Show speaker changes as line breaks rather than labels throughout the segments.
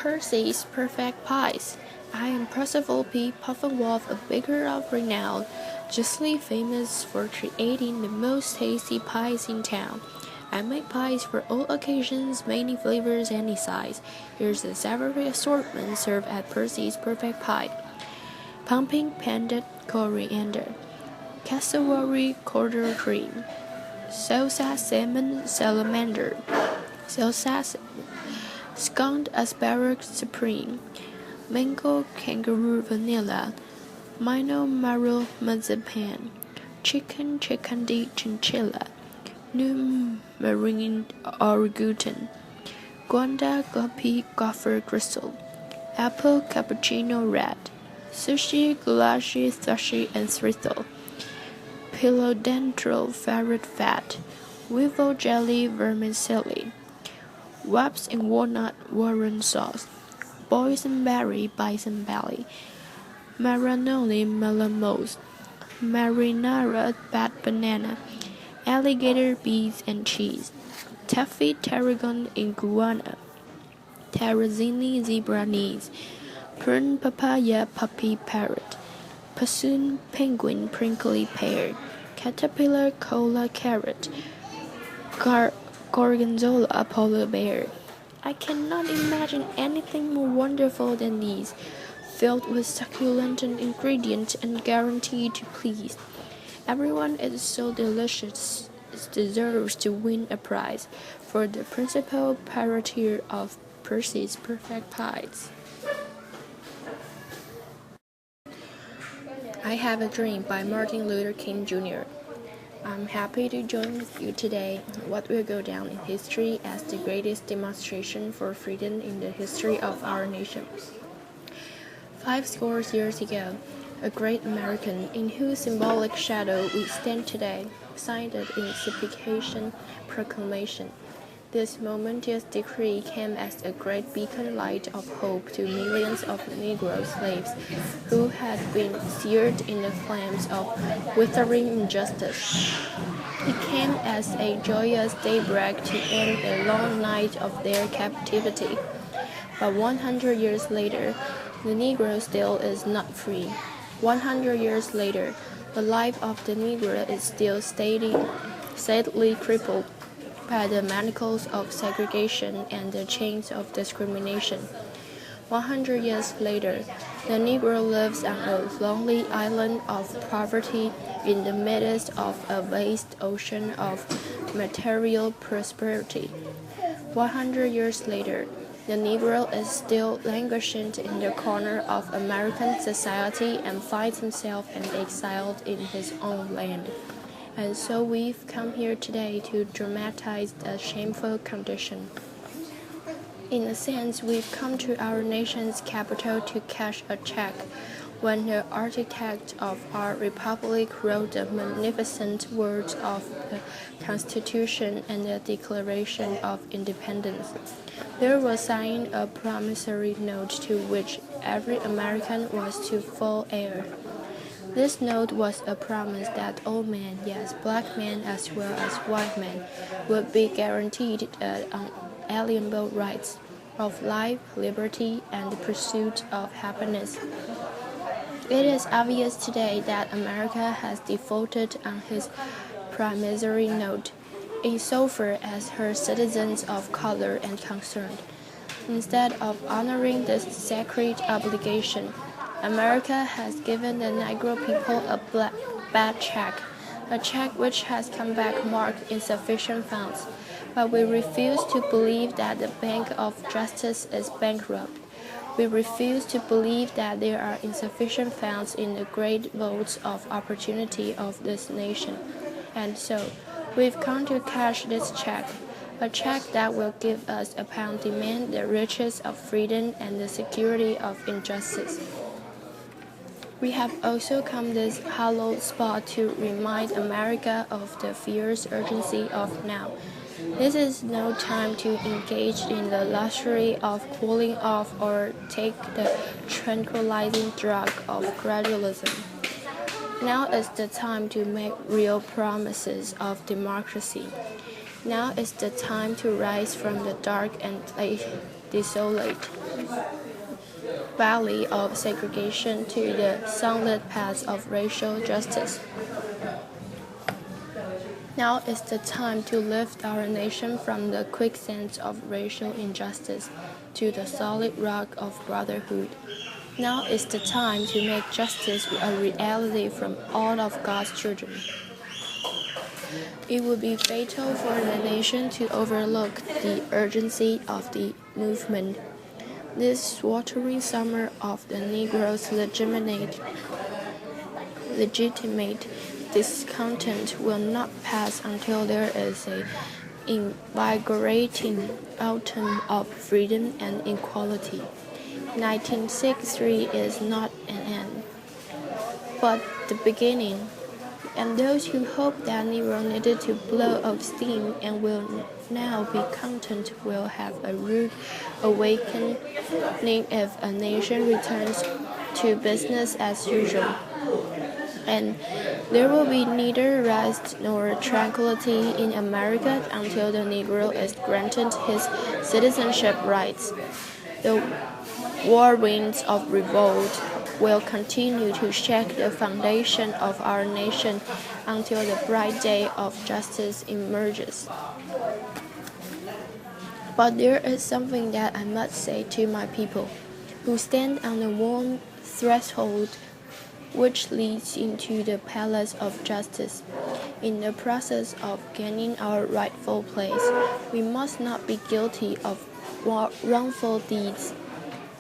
Percy's perfect pies. I am Percival P. Puffenwolf, a baker of renown, justly famous for creating the most tasty pies in town. I make pies for all occasions, many flavors, any size. Here's a savory assortment served at Percy's perfect pie. Pumpkin pendant coriander, cassowary quarter cream, salsa salmon salamander, salsa skunked asparagus supreme, mango kangaroo vanilla, mino marrow marzipan, chicken chickadee chinchilla, new marine orangutan, guanda guppy gopher gristle, apple cappuccino red, sushi goulashi sushi and thistle, philodendron ferret fat, weevil jelly vermicelli, wraps in walnut warren sauce, boysenberry bison belly, marinoli melon mousse, marinara bad banana, alligator beans and cheese, taffy tarragon iguana, terrazini zebra knees, prune papaya puppy parrot, passoon penguin prickly pear, caterpillar cola carrot, gorgonzola polar bear. I cannot imagine anything more wonderful than these, filled with succulent ingredients and guaranteed to please. Everyone is so delicious, it deserves to win a prize for the principal pioneer of Percy's perfect pies. I Have a Dream by Martin Luther King Jr. I'm happy to join with you today on what will go down in history as the greatest demonstration for freedom in the history of our nation. 50 years ago, a great American, in whose symbolic shadow we stand today, signed the Emancipation Proclamation. This momentous decree came as a great beacon light of hope to millions of Negro slaves who had been seared in the flames of withering injustice. It came as a joyous daybreak to end a long night of their captivity. But 100 years later, the Negro still is not free. 100 years later, the life of the Negro is still sadly crippled by the manacles of segregation and the chains of discrimination. 100 years later, the Negro lives on a lonely island of poverty in the midst of a vast ocean of material prosperity. 100 years later, the Negro is still languishing in the corner of American society and finds himself exiled in his own land. And so we've come here today to dramatize the shameful condition. In a sense, we've come to our nation's capital to cash a check when the architect of our republic wrote the magnificent words of the Constitution and the Declaration of Independence. There was signed a promissory note to which every American was to fall heir. This note was a promise that all men, yes, black men as well as white men, would be guaranteed the unalienable rights of life, liberty, and the pursuit of happiness. It is obvious today that America has defaulted on his promissory note, insofar as her citizens of color are concerned. Instead of honoring this sacred obligation, America has given the Negro people a bad check, a check which has come back marked insufficient funds. But we refuse to believe that the Bank of Justice is bankrupt. We refuse to believe that there are insufficient funds in the great vaults of opportunity of this nation. And so, we've come to cash this check, a check that will give us upon demand the riches of freedom and the security of injustice. We have also come this hallowed spot to remind America of the fierce urgency of now. This is no time to engage in the luxury of cooling off or take the tranquilizing drug of gradualism. Now is the time to make real promises of democracy. Now is the time to rise from the dark and desolate. valley of segregation to the sunlit path of racial justice. Now is the time to lift our nation from the quicksand of racial injustice to the solid rock of brotherhood. Now is the time to make justice a reality from all of God's children. It would be fatal for the nation to overlook the urgency of the movement. This sweltering summer of the Negro's legitimate discontent will not pass until there is an invigorating autumn of freedom and equality. 1963 is not an end, but the beginning. And those who hope that Nero needed to blow off steam and will now be content will have a rude awakening if a nation returns to business as usual. And there will be neither rest nor tranquility in America until the Negro is granted his citizenship rights. The whirlwinds of revolt will continue to shake the foundation of our nation until the bright day of justice emerges. But there is something that I must say to my people, who stand on the warm threshold which leads into the palace of justice. In the process of gaining our rightful place, we must not be guilty of wrongful deeds.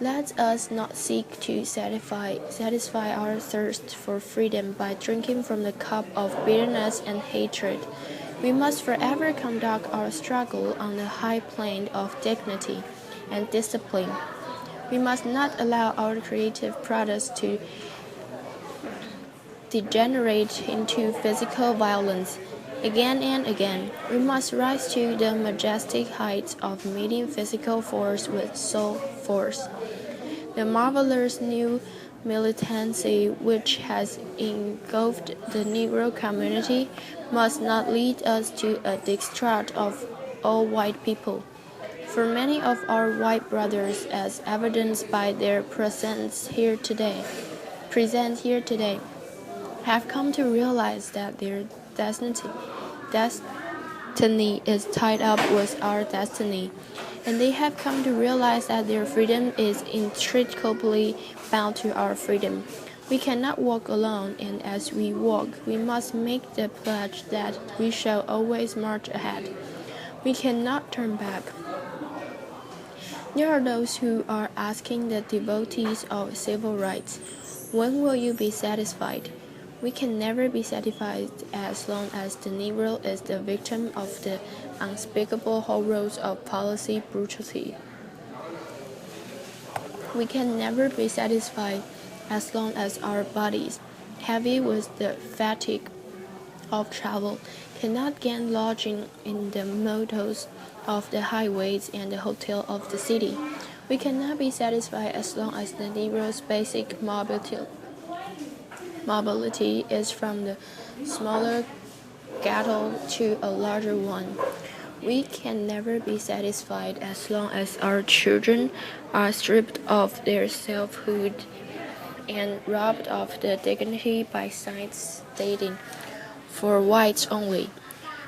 Let us not seek to satisfy our thirst for freedom by drinking from the cup of bitterness and hatred. We must forever conduct our struggle on the high plane of dignity and discipline. We must not allow our creative products to degenerate into physical violence. Again and again, we must rise to the majestic heights of meeting physical force with soul force. The marvelous new militancy which has engulfed the Negro community must not lead us to a distrust of all white people. For many of our white brothers, as evidenced by their presence here today, have come to realize that their destiny is tied up with our destiny, and they have come to realize that their freedom is intricately bound to our freedom. We cannot walk alone, and as we walk, we must make the pledge that we shall always march ahead. We cannot turn back. There are those who are asking the devotees of civil rights, when will you be satisfied? We can never be satisfied as long as the Negro is the victim of the unspeakable horrors of policy brutality. We can never be satisfied as long as our bodies, heavy with the fatigue of travel, cannot gain lodging in the motels of the highways and the hotel of the city. We cannot be satisfied as long as the Negro's basic mobility is from the smaller ghetto to a larger one. We can never be satisfied as long as our children are stripped of their selfhood and robbed of the dignity by science stating, for whites only.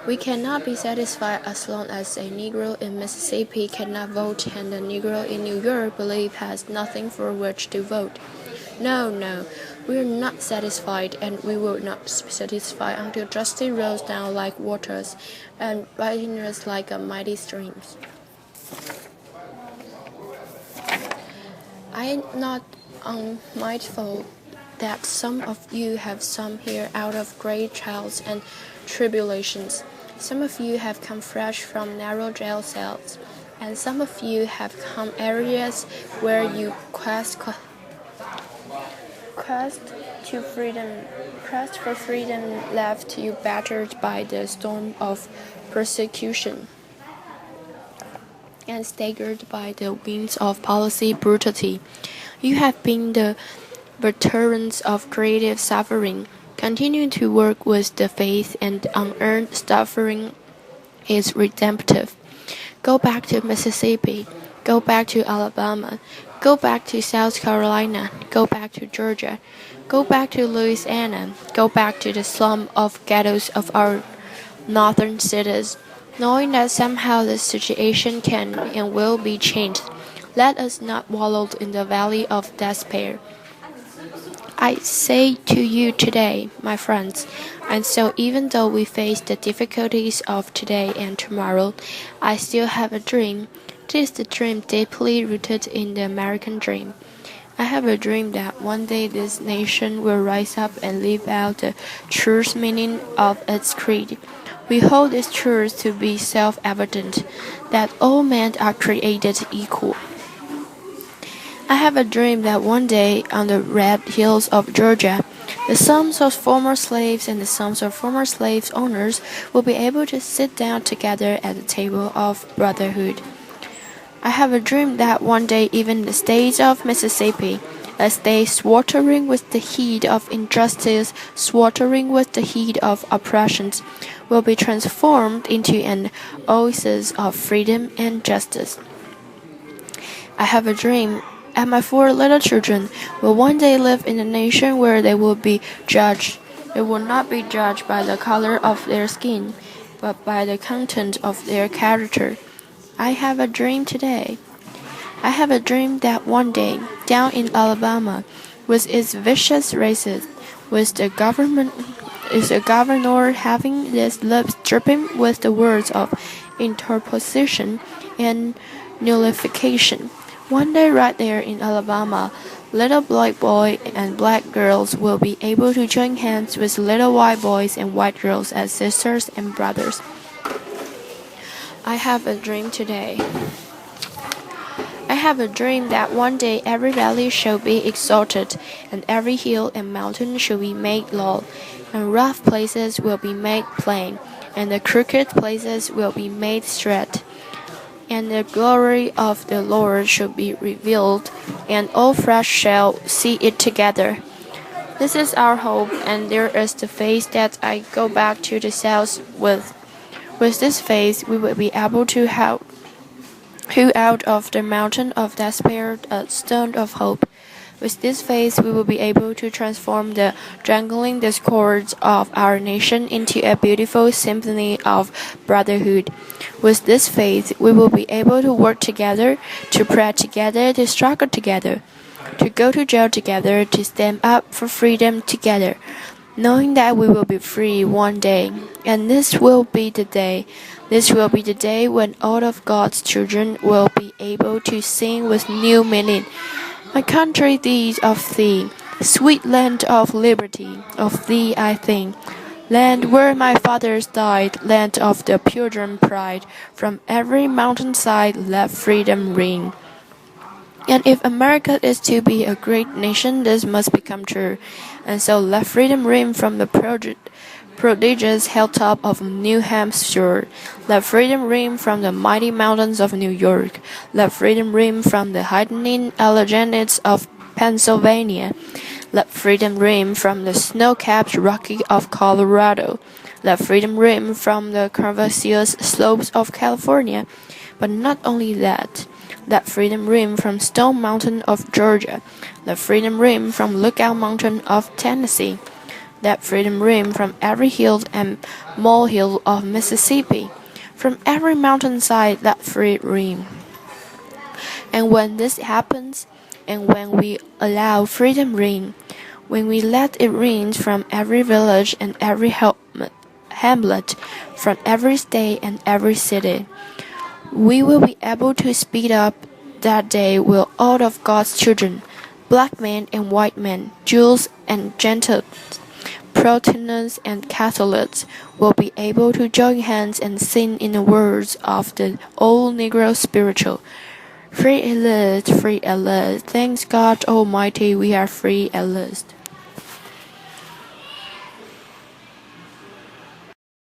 We cannot be satisfied as long as a Negro in Mississippi cannot vote and the Negro in New York believes has nothing for which to vote. No, we are not satisfied, and we will not be satisfied until justice rolls down like waters and righteousness like a mighty stream. I am not unmindful that some of you have come here out of great trials and tribulations. Some of you have come fresh from narrow jail cells, and some of you have come areas where you quest for freedom left you battered by the storm of persecution and staggered by the winds of policy brutality. You have been the veterans of creative suffering. Continue to work with the faith, and unearned suffering is redemptive. Go back to Mississippi. Go back to Alabama. Go back to South Carolina. Go back to Georgia. Go back to Louisiana. Go back to the slum of ghettos of our northern cities. Knowing that somehow the situation can and will be changed, let us not wallow in the valley of despair. I say to you today, my friends, and so even though we face the difficulties of today and tomorrow, I still have a dream. It is the dream deeply rooted in the American dream. I have a dream that one day this nation will rise up and live out the true meaning of its creed. We hold this truth to be self-evident, that all men are created equal. I have a dream that one day on the red hills of Georgia, the sons of former slaves and the sons of former slaves owners will be able to sit down together at the table of brotherhood. I have a dream that one day even the state of Mississippi, a state sweltering with the heat of injustice, sweltering with the heat of oppressions, will be transformed into an oasis of freedom and justice. I have a dream that my 4 little children will one day live in a nation where they will be judged. They will not be judged by the color of their skin, but by the content of their character. I have a dream today. I have a dream that one day, down in Alabama, with its vicious races, with the governor having his lips dripping with the words of interposition and nullification. One day right there in Alabama, little black boys and black girls will be able to join hands with little white boys and white girls as sisters and brothers. I have a dream today. I have a dream that one day every valley shall be exalted, and every hill and mountain shall be made low, and rough places will be made plain, and the crooked places will be made straight. And the glory of the Lord shall be revealed, and all flesh shall see it together. This is our hope, and there is the faith that I go back to the south with. With this faith, we will be able to hew out of the mountain of despair a stone of hope. With this faith, we will be able to transform the jangling discords of our nation into a beautiful symphony of brotherhood. With this faith, we will be able to work together, to pray together, to struggle together, to go to jail together, to stand up for freedom together, knowing that we will be free one day. And this will be the day when all of God's children will be able to sing with new meaning. My country, thee of thee, sweet land of liberty, of thee I think. Land where my fathers died, land of the pilgrim pride, from every mountainside let freedom ring. And if America is to be a great nation, this must become true. And so let freedom ring from the prodigious hilltop of New Hampshire. Let freedom ring from the mighty mountains of New York. Let freedom ring from the heightening Alleghanies of Pennsylvania. Let freedom ring from the snow-capped Rockies of Colorado. Let freedom ring from the carnivorous slopes of California. But not only that. Let freedom ring from Stone Mountain of Georgia. Let freedom ring from Lookout Mountain of Tennessee. Let freedom ring from every hill and molehill of Mississippi. From every mountainside let freedom ring. And when this happens, and when we allow freedom ring, when we let it ring from every village and every hamlet, from every state and every city, we will be able to speed up that day when all of God's children, black men and white men, Jews and Gentiles, Protestants and Catholics, will be able to join hands and sing in the words of the old Negro spiritual. Free at last, thanks God Almighty, we are free at last.